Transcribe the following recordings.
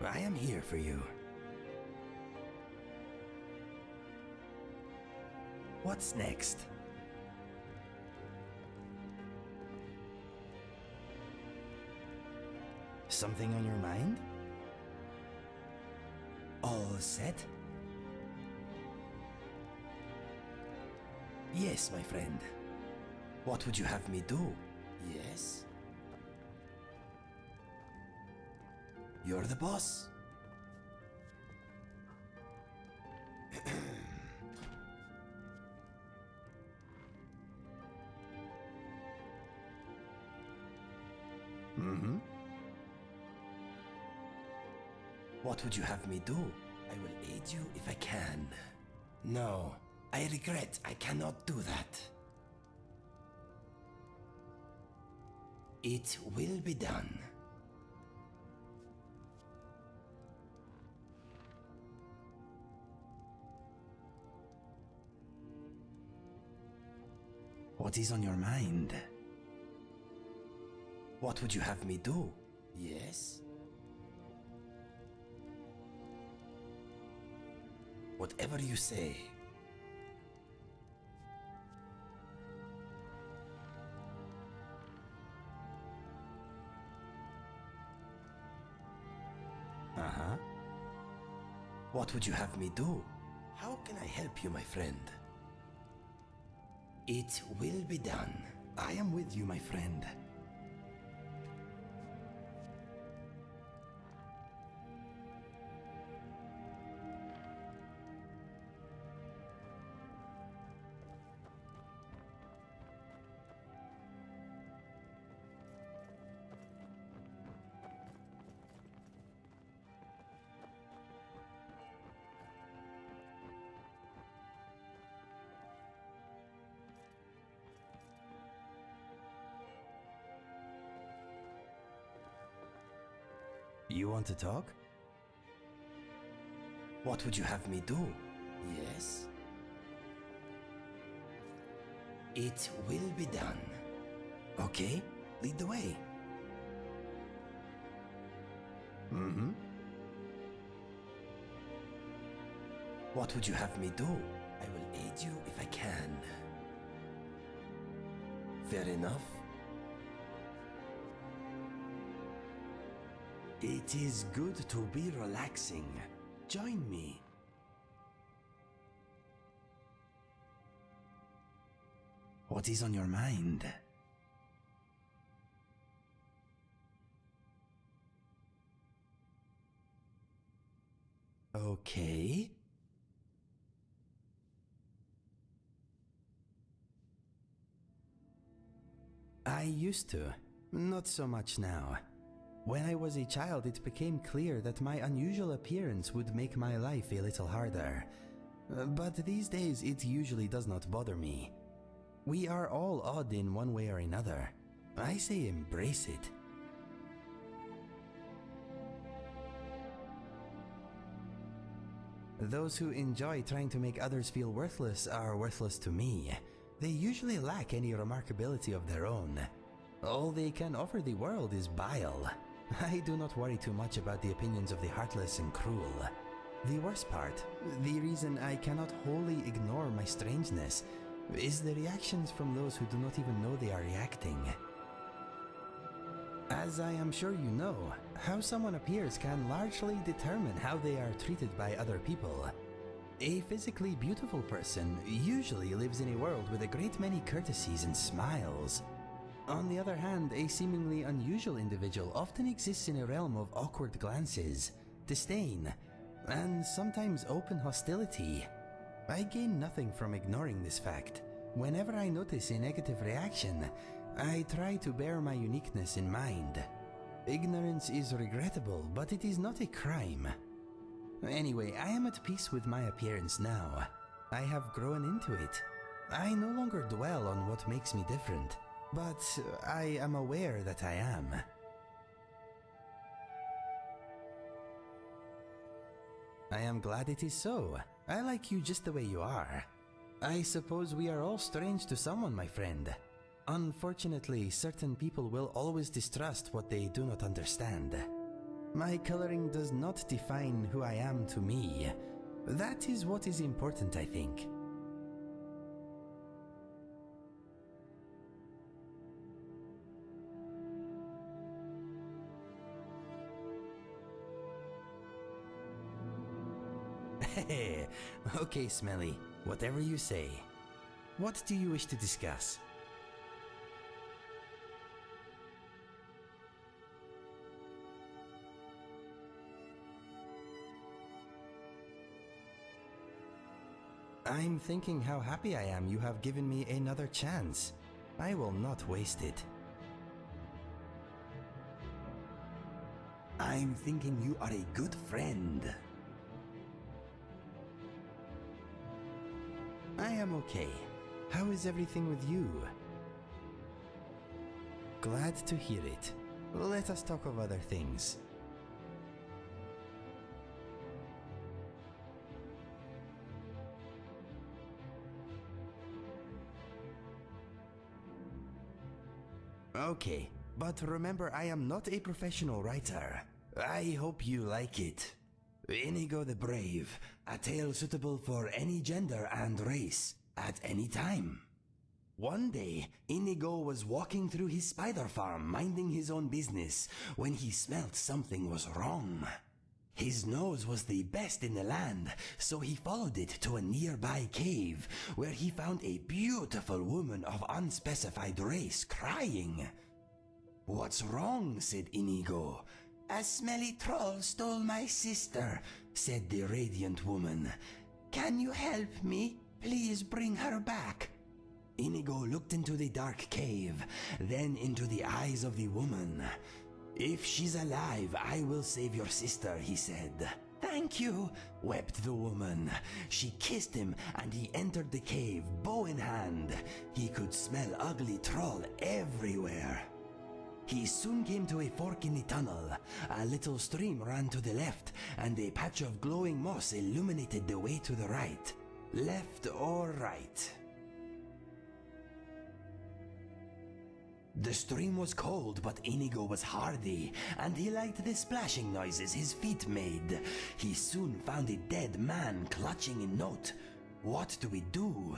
I am here for you. What's next? Something on your mind? All set? Yes, my friend. What would you have me do? Yes? You're the boss. Mm-hmm. What would you have me do? I will aid you if I can. No, I regret I cannot do that. It will be done. What is on your mind? What would you have me do? Yes? Whatever you say. Uh-huh. What would you have me do? How can I help you, my friend? It will be done. I am with you, my friend. You want to talk? What would you have me do? Yes? It will be done. Okay, lead the way. Mm-hmm. What would you have me do? I will aid you if I can. Fair enough. It is good to be relaxing. Join me. What is on your mind? Okay. I used to, not so much now. When I was a child, it became clear that my unusual appearance would make my life a little harder. But these days, it usually does not bother me. We are all odd in one way or another. I say embrace it. Those who enjoy trying to make others feel worthless are worthless to me. They usually lack any remarkability of their own. All they can offer the world is bile. I do not worry too much about the opinions of the heartless and cruel. The worst part, the reason I cannot wholly ignore my strangeness, is the reactions from those who do not even know they are reacting. As I am sure you know, how someone appears can largely determine how they are treated by other people. A physically beautiful person usually lives in a world with a great many courtesies and smiles. On the other hand, a seemingly unusual individual often exists in a realm of awkward glances, disdain, and sometimes open hostility. I gain nothing from ignoring this fact. Whenever I notice a negative reaction, I try to bear my uniqueness in mind. Ignorance is regrettable, but it is not a crime. Anyway, I am at peace with my appearance now. I have grown into it. I no longer dwell on what makes me different. But I am aware that I am. I am glad it is so. I like you just the way you are. I suppose we are all strange to someone, my friend. Unfortunately, certain people will always distrust what they do not understand. My coloring does not define who I am to me. That is what is important, I think. Okay, Smelly. Whatever you say. What do you wish to discuss? I'm thinking how happy I am you have given me another chance. I will not waste it. I'm thinking you are a good friend. I am okay. How is everything with you? Glad to hear it. Let us talk of other things. Okay, but remember I am not a professional writer. I hope you like it. Inigo the Brave, a tale suitable for any gender and race, at any time. One day, Inigo was walking through his spider farm minding his own business when he smelt something was wrong. His nose was the best in the land, so he followed it to a nearby cave where he found a beautiful woman of unspecified race crying. "What's wrong?" said Inigo. "A smelly troll stole my sister," said the radiant woman. "Can you help me? Please bring her back." Inigo looked into the dark cave, then into the eyes of the woman. "If she's alive, I will save your sister," he said. "Thank you," wept the woman. She kissed him and he entered the cave, bow in hand. He could smell ugly troll everywhere. He soon came to a fork in the tunnel. A little stream ran to the left, and a patch of glowing moss illuminated the way to the right. Left or right? The stream was cold, but Inigo was hardy, and he liked the splashing noises his feet made. He soon found a dead man clutching a note. What do we do?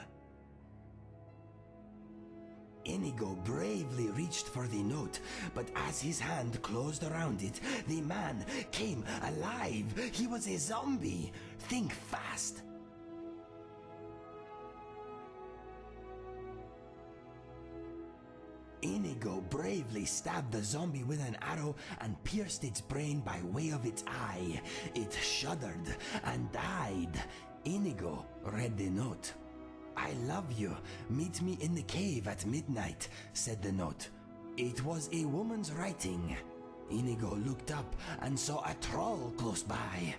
Inigo bravely reached for the note, but as his hand closed around it, the man came alive. He was a zombie. Think fast. Inigo bravely stabbed the zombie with an arrow and pierced its brain by way of its eye. It shuddered and died. Inigo read the note. "I love you. Meet me in the cave at midnight," said the note. It was a woman's writing. Inigo looked up and saw a troll close by.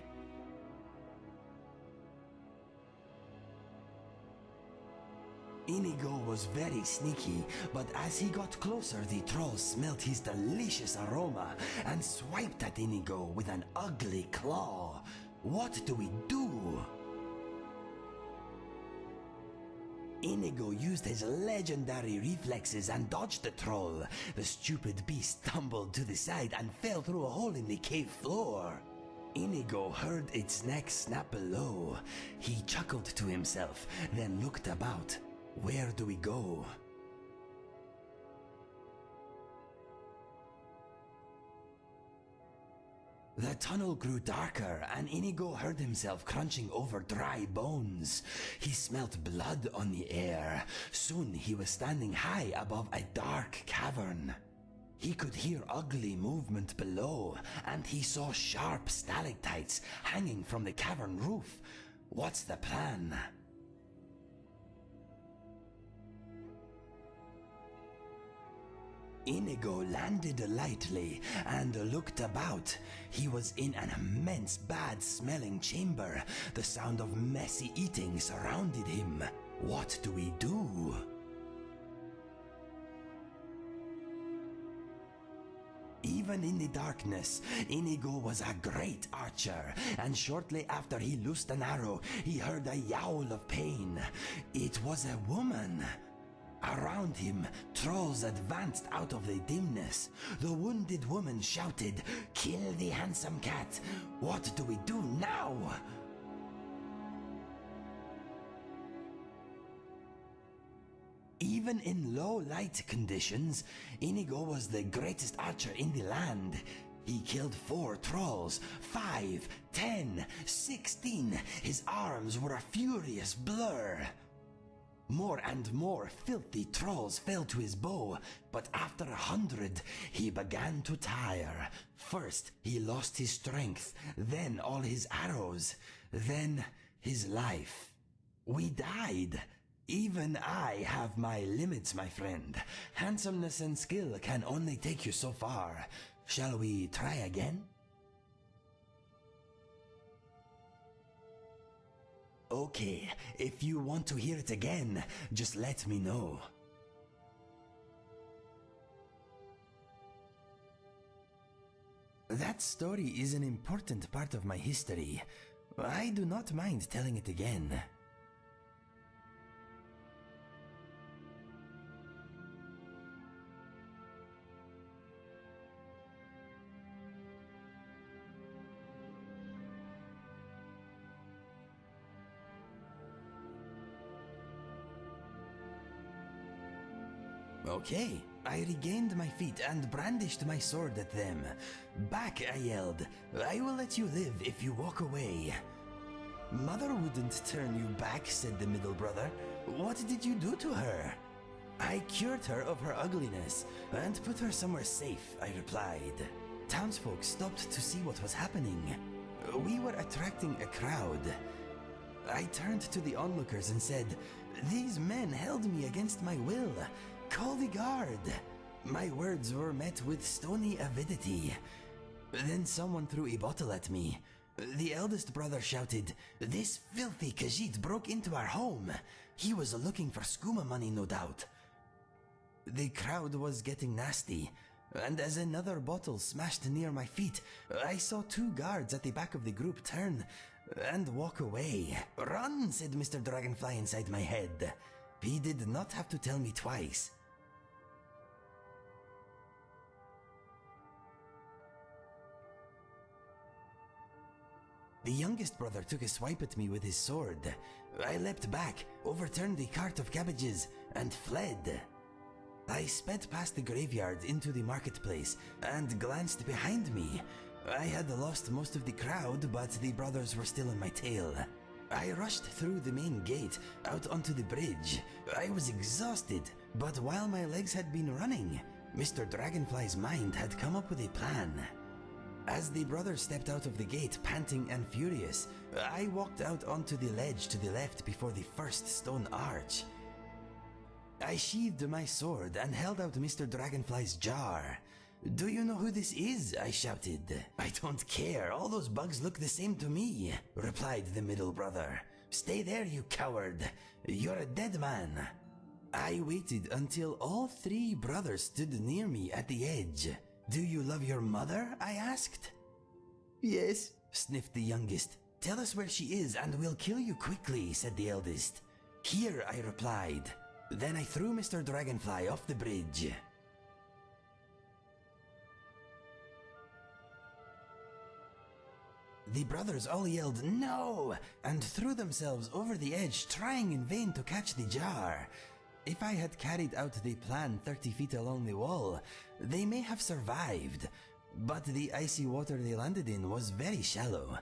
Inigo was very sneaky, but as he got closer, the troll smelt his delicious aroma and swiped at Inigo with an ugly claw. What do we do? Inigo used his legendary reflexes and dodged the troll. The stupid beast tumbled to the side and fell through a hole in the cave floor. Inigo heard its neck snap below. He chuckled to himself, then looked about. Where do we go? The tunnel grew darker, and Inigo heard himself crunching over dry bones. He smelt blood on the air. Soon he was standing high above a dark cavern. He could hear ugly movement below, and he saw sharp stalactites hanging from the cavern roof. What's the plan? Inigo landed lightly and looked about. He was in an immense bad-smelling chamber. The sound of messy eating surrounded him. What do we do? Even in the darkness, Inigo was a great archer, and shortly after he loosed an arrow, he heard a yowl of pain. It was a woman. Around him, trolls advanced out of the dimness. The wounded woman shouted, "Kill the handsome cat! What do we do now?" Even in low light conditions, Inigo was the greatest archer in the land. He killed 4 trolls, 5, 10, 16. His arms were a furious blur. More and more filthy trolls fell to his bow, but after 100, he began to tire. First, he lost his strength, then all his arrows, then his life. We died. Even I have my limits, my friend. Handsomeness and skill can only take you so far. Shall we try again? Okay, if you want to hear it again, just let me know. That story is an important part of my history. I do not mind telling it again. Okay, I regained my feet and brandished my sword at them. "Back," I yelled. "I will let you live if you walk away." "Mother wouldn't turn you back," said the middle brother. "What did you do to her?" "I cured her of her ugliness and put her somewhere safe," I replied. Townsfolk stopped to see what was happening. We were attracting a crowd. I turned to the onlookers and said, "These men held me against my will. Call the guard." My words were met with stony avidity. Then someone threw a bottle at me. The eldest brother shouted, "This filthy Khajiit broke into our home. He was looking for skooma money, no doubt." The crowd was getting nasty, and as another bottle smashed near my feet, I saw 2 guards at the back of the group turn and walk away. "Run," said Mr. Dragonfly inside my head. He did not have to tell me twice. The youngest brother took a swipe at me with his sword. I leapt back, overturned the cart of cabbages, and fled. I sped past the graveyard into the marketplace and glanced behind me. I had lost most of the crowd, but the brothers were still on my tail. I rushed through the main gate, out onto the bridge. I was exhausted, but while my legs had been running, Mr. Dragonfly's mind had come up with a plan. As the brothers stepped out of the gate, panting and furious, I walked out onto the ledge to the left before the first stone arch. I sheathed my sword and held out Mr. Dragonfly's jar. "Do you know who this is?" I shouted. "I don't care, all those bugs look the same to me," replied the middle brother. "Stay there, you coward. You're a dead man." I waited until all 3 brothers stood near me at the edge. "Do you love your mother?" I asked. "Yes," sniffed the youngest. "Tell us where she is and we'll kill you quickly," said the eldest. "Here," I replied. Then I threw Mr. Dragonfly off the bridge. The brothers all yelled, "No!" and threw themselves over the edge, trying in vain to catch the jar. If I had carried out the plan 30 feet along the wall, they may have survived, but the icy water they landed in was very shallow.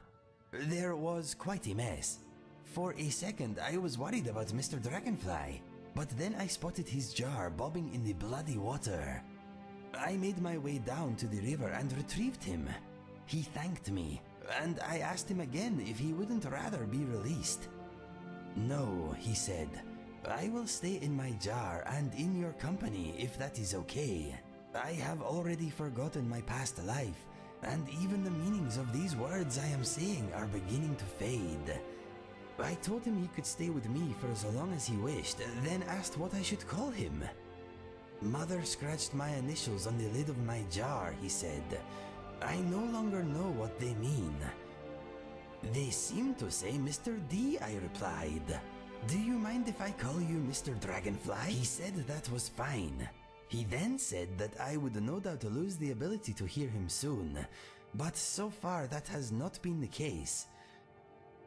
There was quite a mess. For a second, I was worried about Mr. Dragonfly, but then I spotted his jar bobbing in the bloody water. I made my way down to the river and retrieved him. He thanked me, and I asked him again if he wouldn't rather be released. "No," he said. "I will stay in my jar and in your company if that is okay. I have already forgotten my past life, and even the meanings of these words I am saying are beginning to fade." I told him he could stay with me for as long as he wished, then asked what I should call him. "Mother scratched my initials on the lid of my jar," he said. "I no longer know what they mean." "They seem to say Mr. D," I replied. Do you mind if I call you Mr. Dragonfly? He said that was fine. He then said that I would no doubt lose the ability to hear him soon, but so far that has not been the case.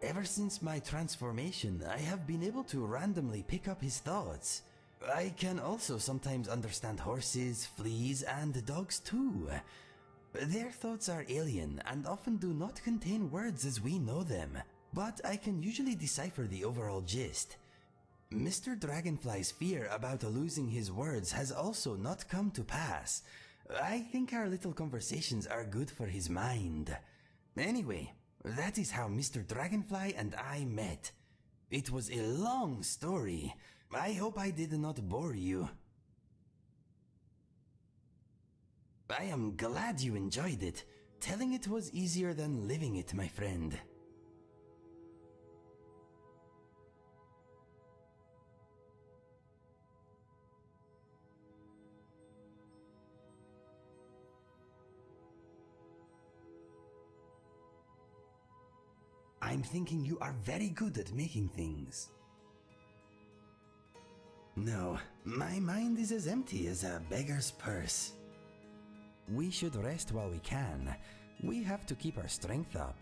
Ever since my transformation, I have been able to randomly pick up his thoughts. I can also sometimes understand horses, fleas, and dogs too. Their thoughts are alien and often do not contain words as we know them, but I can usually decipher the overall gist. Mr. Dragonfly's fear about losing his words has also not come to pass. I think our little conversations are good for his mind. Anyway, that is how Mr. Dragonfly and I met. It was a long story. I hope I did not bore you. I am glad you enjoyed it. Telling it was easier than living it, my friend. I'm thinking you are very good at making things. No, my mind is as empty as a beggar's purse. We should rest while we can. We have to keep our strength up.